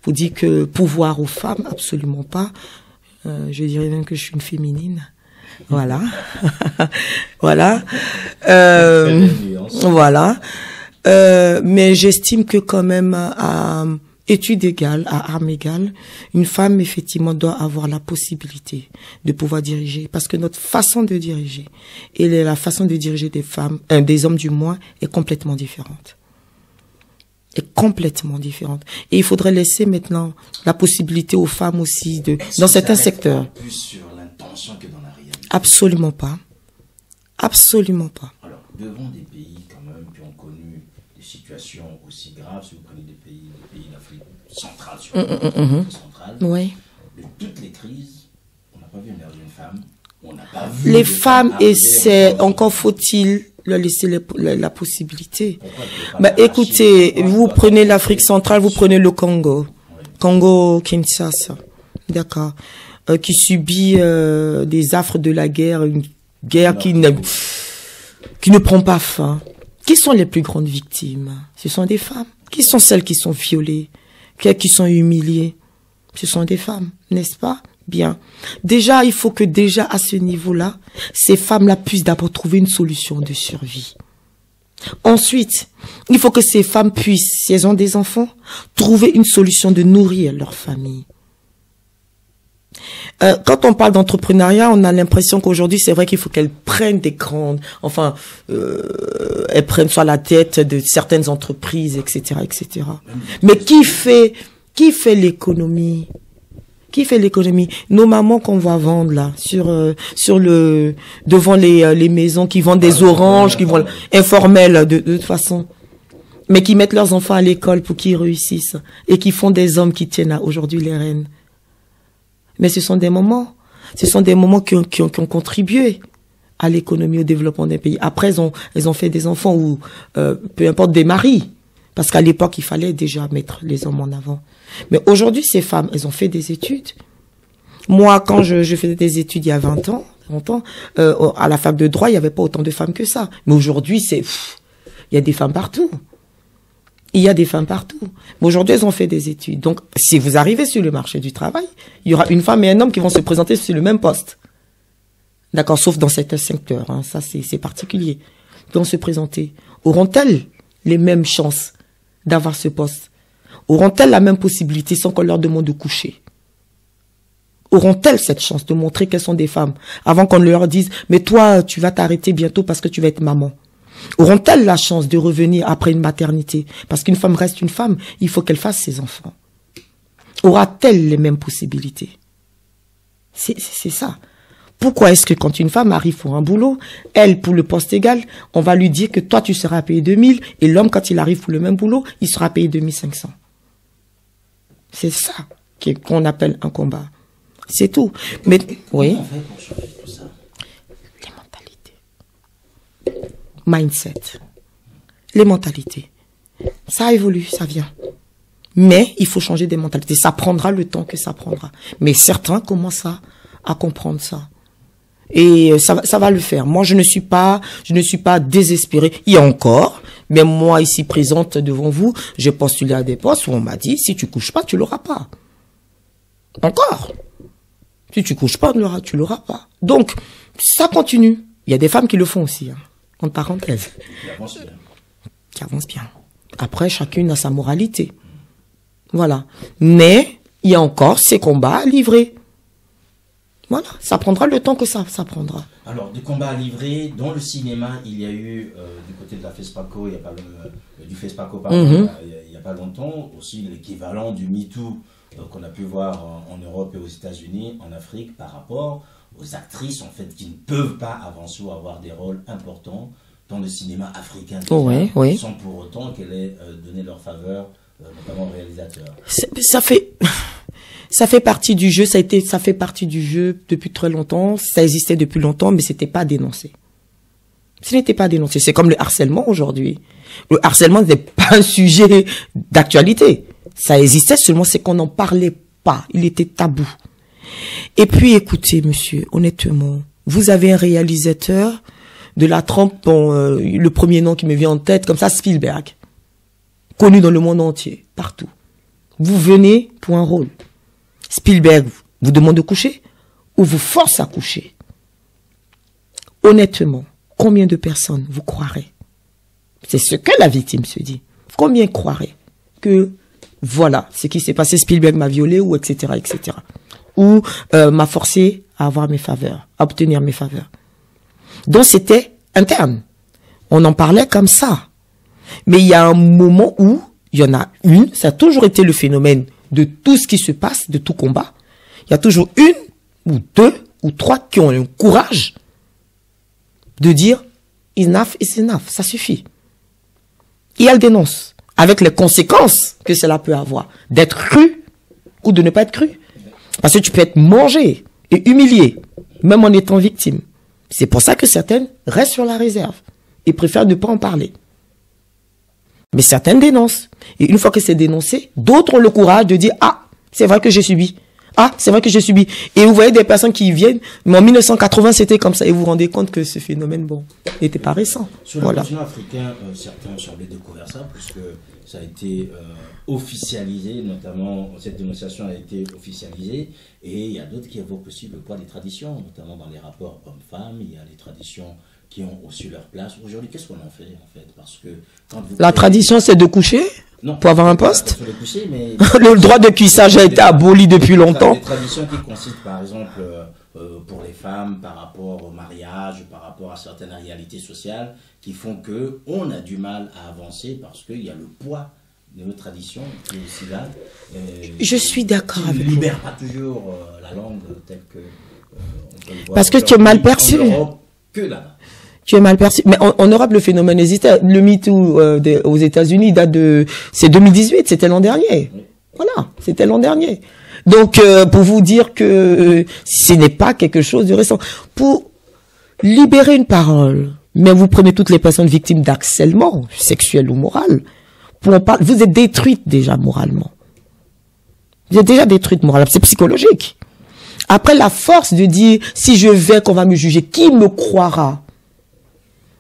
Vous dites que pouvoir aux femmes, absolument pas. Je dirais même que je suis une féminine. Voilà. Voilà. Voilà. Mais j'estime que quand même, à études égales, à armes égales, une femme, effectivement, doit avoir la possibilité de pouvoir diriger. Parce que notre façon de diriger et la façon de diriger des femmes, des hommes du moins, est complètement différente. Est complètement différente. Et il faudrait laisser maintenant la possibilité aux femmes aussi dans certains secteurs. Plus sur l'intention que dans la réalité. Absolument pas. Absolument pas. Alors, devant des pays quand même qui ont connu des situations aussi graves, si vous prenez des pays d'Afrique centrale, centrale, oui. De toutes les crises, on n'a pas vu émerger une femme. On n'a pas vu les femmes essaient, encore faut-il leur laisser la possibilité. Bah, écoutez, vous prenez l'Afrique centrale, vous prenez le Congo, Congo-Kinshasa, d'accord, qui subit des affres de la guerre, une guerre qui ne prend pas fin. Qui sont les plus grandes victimes? Ce sont des femmes. Qui sont celles qui sont violées, qui sont humiliées? Ce sont des femmes, n'est-ce pas? Bien. Déjà, il faut que déjà à ce niveau-là, ces femmes-là puissent d'abord trouver une solution de survie. Ensuite, il faut que ces femmes puissent, si elles ont des enfants, trouver une solution de nourrir leur famille. Quand on parle d'entrepreneuriat, on a l'impression qu'aujourd'hui, c'est vrai qu'il faut qu'elles prennent des grandes, enfin, elles prennent soit la tête de certaines entreprises, etc., etc. Mais qui fait l'économie? Qui fait l'économie? Nos mamans qu'on va vendre là, devant les maisons, qui vendent des oranges, qui vont informelles de toute façon, mais qui mettent leurs enfants à l'école pour qu'ils réussissent et qui font des hommes qui tiennent aujourd'hui les rênes. Mais ce sont des moments qui ont contribué à l'économie, au développement des pays. Après, elles ont fait des enfants ou peu importe des maris, parce qu'à l'époque il fallait déjà mettre les hommes en avant. Mais aujourd'hui, ces femmes, elles ont fait des études. Moi, quand je faisais des études il y a 20 ans, à la fac de droit, il n'y avait pas autant de femmes que ça. Mais aujourd'hui, il y a des femmes partout. Il y a des femmes partout. Mais aujourd'hui, elles ont fait des études. Donc, si vous arrivez sur le marché du travail, il y aura une femme et un homme qui vont se présenter sur le même poste. D'accord, sauf dans certains secteurs. Hein, ça, c'est particulier. Ils vont se présenter. Auront-elles les mêmes chances d'avoir ce poste? Auront-elles la même possibilité sans qu'on leur demande de coucher? Auront-elles cette chance de montrer qu'elles sont des femmes avant qu'on leur dise « Mais toi, tu vas t'arrêter bientôt parce que tu vas être maman ». Auront-elles la chance de revenir après une maternité? Parce qu'une femme reste une femme, il faut qu'elle fasse ses enfants. Aura-t-elle les mêmes possibilités? C'est ça. Pourquoi est-ce que quand une femme arrive pour un boulot, elle, pour le poste égal, on va lui dire que toi, tu seras payé 2000, et l'homme, quand il arrive pour le même boulot, il sera payé 2500. C'est ça qu'on appelle un combat. C'est tout. Mais, oui. Comment on fait pour changer tout ça? Les mentalités. Mindset. Les mentalités. Ça évolue, ça vient. Mais il faut changer des mentalités. Ça prendra le temps que ça prendra. Mais certains commencent à comprendre ça. Et ça va le faire. Moi, je ne suis pas désespérée. Il y a encore, même moi ici présente devant vous, j'ai postulé à des postes où on m'a dit, si tu couches pas, tu l'auras pas. Encore. Si tu couches pas, tu l'auras pas. Donc, ça continue. Il y a des femmes qui le font aussi, hein, entre parenthèses. Qui avancent bien. Après, chacune a sa moralité. Voilà. Mais, il y a encore ces combats à livrer. Voilà, ça prendra le temps que ça prendra. Alors, des combats à livrer, dans le cinéma, il y a eu, du côté de la FESPACO, il y a pas du FESPACO, pardon, il y a pas longtemps, aussi l'équivalent du MeToo qu'on a pu voir en Europe et aux États-Unis, en Afrique, par rapport aux actrices, en fait, qui ne peuvent pas avancer ou avoir des rôles importants dans le cinéma africain, sans pour autant qu'elle ait donné leur faveur, notamment aux réalisateurs. Ça fait partie du jeu, ça fait partie du jeu depuis très longtemps, ça existait depuis longtemps, mais c'était pas dénoncé. Ce n'était pas dénoncé. C'est comme le harcèlement aujourd'hui. Le harcèlement n'est pas un sujet d'actualité. Ça existait, seulement c'est qu'on n'en parlait pas. Il était tabou. Et puis, écoutez, monsieur, honnêtement, vous avez un réalisateur de la trempe, le premier nom qui me vient en tête, comme ça, Spielberg. Connu dans le monde entier, partout. Vous venez pour un rôle. Spielberg vous demande de coucher ou vous force à coucher. Honnêtement, combien de personnes vous croirez? C'est ce que la victime se dit. Combien croiraient que voilà ce qui s'est passé, Spielberg m'a violé ou etc. etc. Ou m'a forcé à avoir mes faveurs, à obtenir mes faveurs. Donc c'était interne. On en parlait comme ça. Mais il y a un moment où il y en a une, ça a toujours été le phénomène de tout ce qui se passe, de tout combat. Il y a toujours une ou deux ou trois qui ont le courage de dire enough is enough, ça suffit. Et elle dénonce, avec les conséquences que cela peut avoir, d'être cru ou de ne pas être cru. Parce que tu peux être mangé et humilié, même en étant victime. C'est pour ça que certaines restent sur la réserve et préfèrent ne pas en parler. Mais certaines dénoncent. Et une fois que c'est dénoncé, d'autres ont le courage de dire « Ah, c'est vrai que j'ai subi. Ah, c'est vrai que j'ai subi. » Et vous voyez des personnes qui viennent, mais en 1980, c'était comme ça. Et vous vous rendez compte que ce phénomène, n'était pas récent. Sur le continent africain, certains ont semblé découvrir ça, puisque ça a été officialisé, notamment, cette dénonciation a été officialisée. Et il y a d'autres qui évoquent aussi le poids des traditions, notamment dans les rapports hommes-femmes. Il y a les traditions qui ont aussi leur place. Aujourd'hui, qu'est-ce qu'on en fait, parce que quand vous la tradition, c'est de coucher? Non, pour avoir un poste? De coucher, mais le droit de cuissage a été aboli depuis longtemps. Des traditions qui consistent, par exemple, pour les femmes, par rapport au mariage, par rapport à certaines réalités sociales, qui font qu'on a du mal à avancer parce qu'il y a le poids de nos traditions qui est aussi là. Je suis d'accord avec vous. Qui ne libère pas toujours la langue telle que on peut le voir. Parce que tu es mal perçu. Que là-bas. Tu es mal perçu. Mais en Europe, le phénomène existait. Le MeToo aux États-Unis date c'est 2018, c'était l'an dernier. Oui. Voilà, c'était l'an dernier. Donc, pour vous dire que ce n'est pas quelque chose de récent. Pour libérer une parole, mais vous prenez toutes les personnes victimes d'harcèlement, sexuel ou moral, vous êtes détruite déjà moralement. Vous êtes déjà détruite moralement. C'est psychologique. Après, la force de dire, si je vais, qu'on va me juger, qui me croira?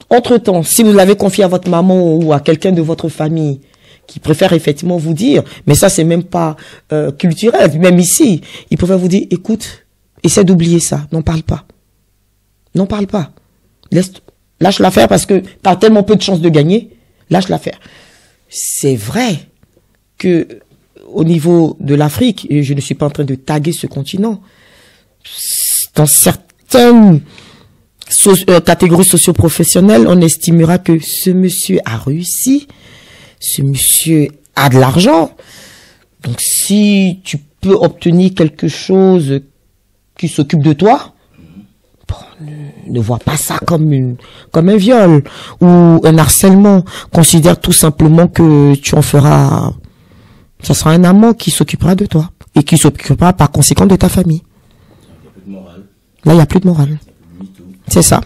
Entre-temps, si vous l'avez confié à votre maman ou à quelqu'un de votre famille qui préfère effectivement vous dire, mais ça c'est même pas culturel, même ici, il préfère vous dire, écoute, essaie d'oublier ça, n'en parle pas. N'en parle pas. Lâche l'affaire parce que tu as tellement peu de chances de gagner, lâche l'affaire. C'est vrai que au niveau de l'Afrique, et je ne suis pas en train de taguer ce continent, dans certaines catégorie socio-professionnelle, on estimera que ce monsieur a réussi, ce monsieur a de l'argent. Donc si tu peux obtenir quelque chose qui s'occupe de toi, bon, ne vois pas ça comme un viol ou un harcèlement. Considère tout simplement que tu en feras, ça sera un amant qui s'occupera de toi et qui s'occupera par conséquent de ta famille. Là, il n'y a plus de morale. C'est ça.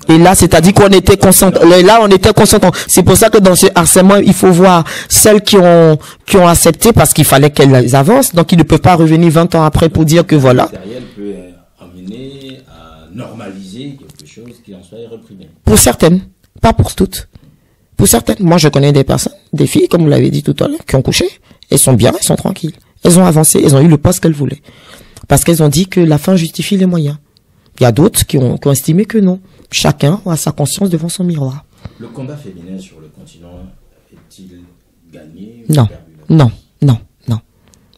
Et là, c'est-à-dire qu'on était consentant. Là, on était consentant. C'est pour ça que dans ce harcèlement, il faut voir celles qui ont accepté parce qu'il fallait qu'elles avancent. Donc, ils ne peuvent pas revenir 20 ans après pour dire que voilà. Le matériel peut amener à normaliser quelque chose qui en soit réprimé. Pour certaines, pas pour toutes. Pour certaines. Moi, je connais des personnes, des filles, comme vous l'avez dit tout à l'heure, qui ont couché. Elles sont bien, elles sont tranquilles. Elles ont avancé, elles ont eu le poste qu'elles voulaient. Parce qu'elles ont dit que la fin justifie les moyens. Il y a d'autres qui ont estimé que non. Chacun a sa conscience devant son miroir. Le combat féminin sur le continent est-il gagné ou perdu?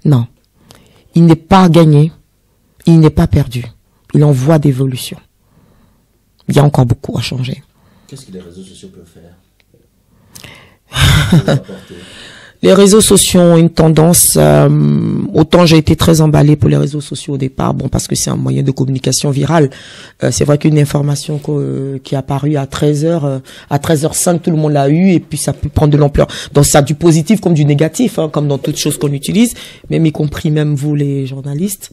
Non. Il n'est pas gagné. Il n'est pas perdu. Il en voie d'évolution. Il y a encore beaucoup à changer. Qu'est-ce que les réseaux sociaux peuvent faire? Les réseaux sociaux ont une tendance, autant j'ai été très emballée pour les réseaux sociaux au départ, bon, parce que c'est un moyen de communication virale. C'est vrai qu'une information qui est apparue à 13h, à 13h05, tout le monde l'a eu, et puis ça peut prendre de l'ampleur. Donc ça a du positif comme du négatif, hein, comme dans toutes choses qu'on utilise, même y compris même vous les journalistes.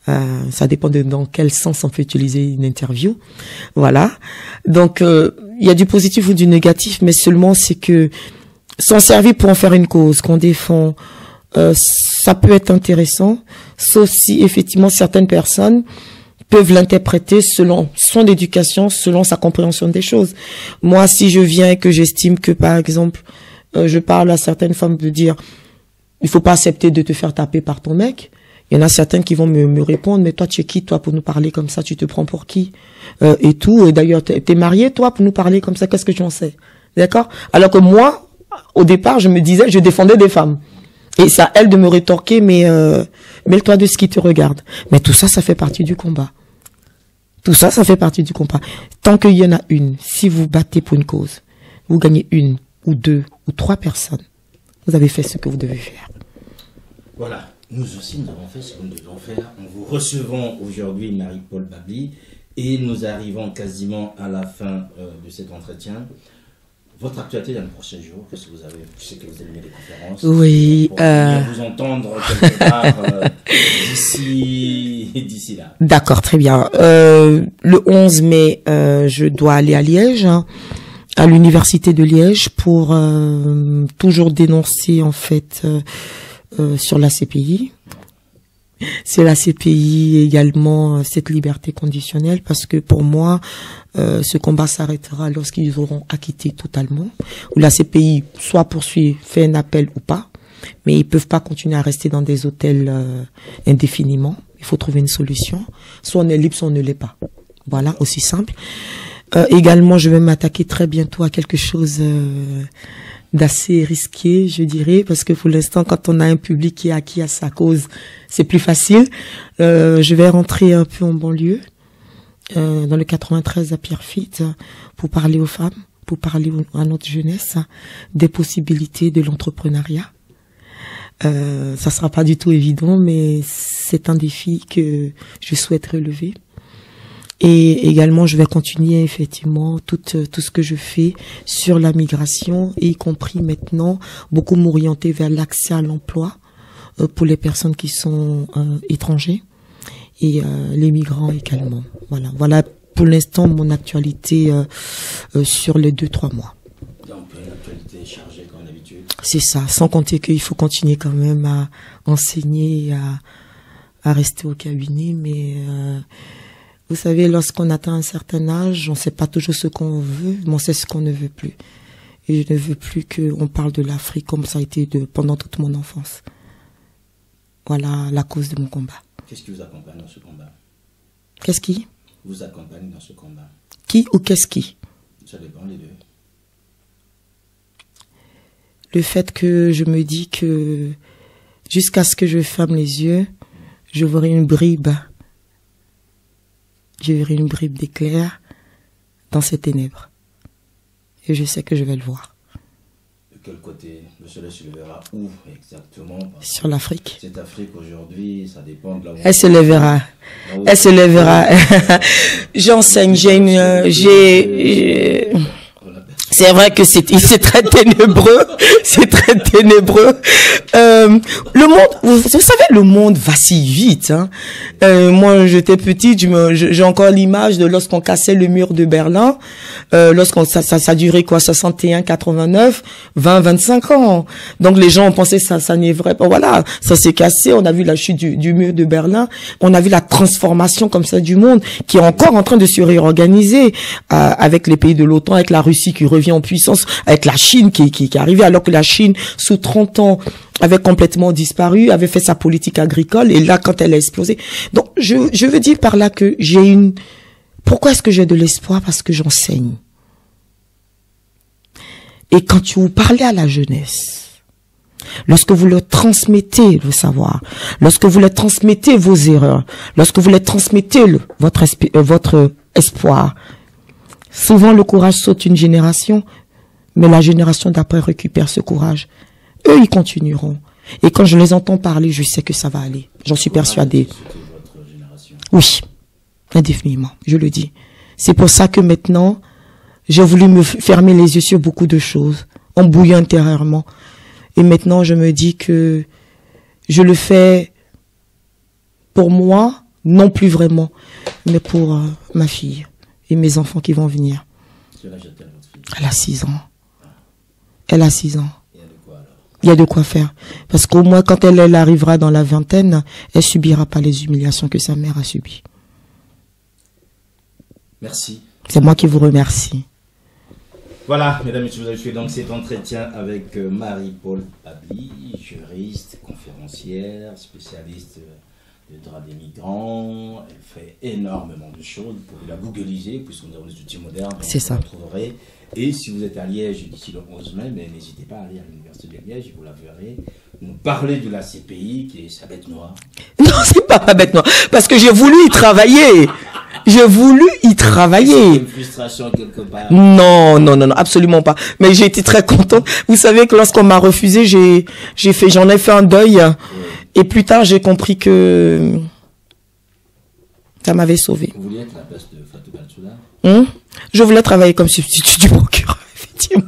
Ça dépend de dans quel sens on peut utiliser une interview. Voilà. Donc, il y a du positif ou du négatif, mais seulement c'est que s'en servir pour en faire une cause qu'on défend, ça peut être intéressant, sauf si effectivement certaines personnes peuvent l'interpréter selon son éducation, selon sa compréhension des choses. Moi, si je viens et que j'estime que, par exemple, je parle à certaines femmes de dire, il faut pas accepter de te faire taper par ton mec. Il y en a certaines qui vont me répondre, mais toi, tu es qui, toi, pour nous parler comme ça? Tu te prends pour qui? Et tout. Et d'ailleurs, t'es marié, toi, pour nous parler comme ça? Qu'est-ce que tu en sais? D'accord? Alors que moi, au départ, je me disais, je défendais des femmes. Et c'est à elle de me rétorquer, mais mêle-toi de ce qui te regarde. Mais tout ça, ça fait partie du combat. Tout ça, ça fait partie du combat. Tant qu'il y en a une, si vous battez pour une cause, vous gagnez une, ou deux, ou trois personnes, vous avez fait ce que vous devez faire. Voilà. Nous aussi, nous avons fait ce que nous devons faire. Nous vous recevons aujourd'hui Marie-Paul Babli et nous arrivons quasiment à la fin de cet entretien. Votre actualité dans les prochains jours, qu'est-ce que vous avez? Je sais que vous animez des conférences. Oui. Pour vous entendre quelque part d'ici là. D'accord, très bien. Le 11 mai, je dois aller à Liège, hein, à l'université de Liège, pour toujours dénoncer en fait sur la CPI. C'est la CPI également, cette liberté conditionnelle, parce que pour moi, ce combat s'arrêtera lorsqu'ils auront acquitté totalement, ou la CPI soit poursuit, fait un appel ou pas, mais ils peuvent pas continuer à rester dans des hôtels indéfiniment. Il faut trouver une solution. Soit on est libre, soit on ne l'est pas. Voilà, aussi simple. Également, je vais m'attaquer très bientôt à quelque chose d'assez risqué, je dirais, parce que pour l'instant, quand on a un public qui est acquis à sa cause, c'est plus facile. Je vais rentrer un peu en banlieue, dans le 93 à Pierrefitte, pour parler aux femmes, pour parler à notre jeunesse, des possibilités de l'entrepreneuriat. Ça sera pas du tout évident, mais c'est un défi que je souhaite relever. Et également, je vais continuer effectivement tout ce que je fais sur la migration, y compris maintenant beaucoup m'orienter vers l'accès à l'emploi pour les personnes qui sont étrangers et les migrants également. Voilà pour l'instant mon actualité sur les 2-3 mois. Donc une actualité chargée comme d'habitude. C'est ça, sans compter qu'il faut continuer quand même à enseigner, à rester au cabinet, mais vous savez, lorsqu'on atteint un certain âge, on ne sait pas toujours ce qu'on veut, mais on sait ce qu'on ne veut plus. Et je ne veux plus qu'on parle de l'Afrique comme ça a été pendant toute mon enfance. Voilà la cause de mon combat. Qu'est-ce qui vous accompagne dans ce combat? Qu'est-ce qui vous accompagne dans ce combat? Qui ou qu'est-ce qui? Ça dépend les deux. Le fait que je me dis que jusqu'à ce que je ferme les yeux, je verrai une bribe. Je verrai une bribe d'éclair dans ces ténèbres. Et je sais que je vais le voir. De quel côté le soleil se lèvera où exactement? Sur l'Afrique. Cette Afrique aujourd'hui, ça dépend de là où elle se lèvera. Elle se lèvera. J'enseigne, c'est vrai que c'est très ténébreux, c'est très ténébreux. Le monde, vous savez, le monde vacille vite. Hein. Moi, j'étais petite, j'ai encore l'image de lorsqu'on cassait le mur de Berlin, ça durait quoi, 61, 89, 20, 25 ans. Donc les gens ont pensé ça n'est vrai pas. Voilà, ça s'est cassé. On a vu la chute du mur de Berlin. On a vu la transformation comme ça du monde qui est encore en train de se réorganiser avec les pays de l'OTAN, avec la Russie qui revient en puissance, avec la Chine qui est arrivée, alors que la Chine, sous 30 ans, avait complètement disparu, avait fait sa politique agricole, et là, quand elle a explosé. Donc, je veux dire par là que pourquoi est-ce que j'ai de l'espoir? Parce que j'enseigne. Et quand vous parlez à la jeunesse, lorsque vous leur transmettez le savoir, lorsque vous leur transmettez vos erreurs, lorsque vous leur transmettez votre espoir, souvent le courage saute une génération, mais la génération d'après récupère ce courage. Eux, ils continueront. Et quand je les entends parler, je sais que ça va aller. J'en suis persuadée. Oui, indéfiniment, je le dis. C'est pour ça que maintenant, j'ai voulu me fermer les yeux sur beaucoup de choses, en bouillant intérieurement. Et maintenant, je me dis que je le fais pour moi, non plus vraiment, mais pour ma fille et mes enfants qui vont venir. Elle a 6 ans. Elle a 6 ans. Il y a de quoi faire. Parce qu'au moins, quand elle arrivera dans la vingtaine, elle subira pas les humiliations que sa mère a subies. Merci. C'est moi qui vous remercie. Voilà, mesdames et messieurs, vous avez suivi donc cet entretien avec Marie-Paul Bably, juriste, conférencière, spécialiste de droit des migrants. Elle fait énormément de choses. Vous pouvez la googliser, puisque nous avons des outils modernes. C'est ça. Vous la trouverez. Et si vous êtes à Liège d'ici le 11 mai, mais n'hésitez pas à aller à l'université de Liège, vous la verrez. Nous parler de la CPI, qui est sa bête noire. Non, c'est pas ma bête noire, parce que j'ai voulu y travailler. J'ai voulu y travailler. C'est une frustration quelque part. Non, absolument pas. Mais j'ai été très contente. Vous savez que lorsqu'on m'a refusé, j'en ai fait un deuil. Oui. Et plus tard, j'ai compris que ça m'avait sauvé. Vous vouliez être la place de Fatou Bensouda? Je voulais travailler comme substitut du procureur, effectivement.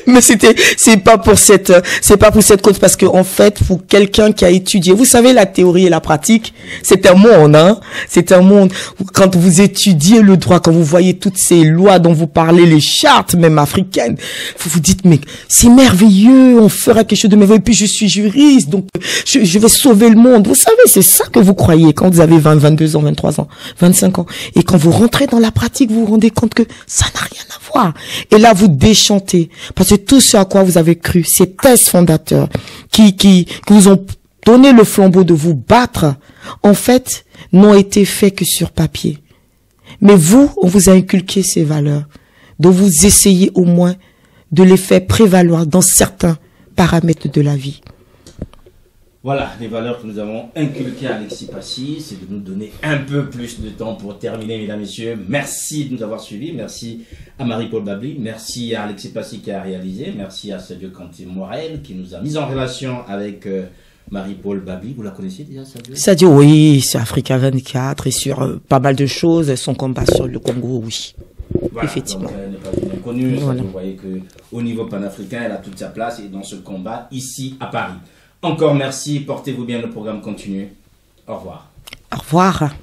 Mais c'est pas pour cette cause, parce que, en fait, pour quelqu'un qui a étudié, vous savez, la théorie et la pratique, c'est un monde, hein. C'est un monde. Quand vous étudiez le droit, quand vous voyez toutes ces lois dont vous parlez, les chartes, même africaines, vous vous dites, mais c'est merveilleux, on fera quelque chose de merveilleux, puis je suis juriste, donc, je vais sauver le monde. Vous savez, c'est ça que vous croyez quand vous avez 20, 22 ans, 23 ans, 25 ans. Et quand vous rentrez dans la pratique, vous vous rendez compte que ça n'a rien à voir. Et là, vous déchantez. Parce que tout ce à quoi vous avez cru, ces thèses fondateurs qui vous ont donné le flambeau de vous battre, en fait, n'ont été faits que sur papier. Mais vous, on vous a inculqué ces valeurs, dont vous essayez au moins de les faire prévaloir dans certains paramètres de la vie. Voilà, les valeurs que nous avons inculquées à Alexis Passy, c'est de nous donner un peu plus de temps pour terminer, mesdames et messieurs. Merci de nous avoir suivis, merci à Marie-Paul Bably, merci à Alexis Passy qui a réalisé, merci à Sadio Kanté-Morel qui nous a mis en relation avec Marie-Paul Bably. Vous la connaissiez déjà, Sadio? Sadio, oui, sur Africa 24 et sur pas mal de choses, son combat sur le Congo, oui. Voilà, effectivement. Donc, elle n'est pas bien connue, voilà. Vous voyez qu'au niveau panafricain, elle a toute sa place et dans ce combat ici à Paris. Encore merci, portez-vous bien, le programme continue. Au revoir. Au revoir.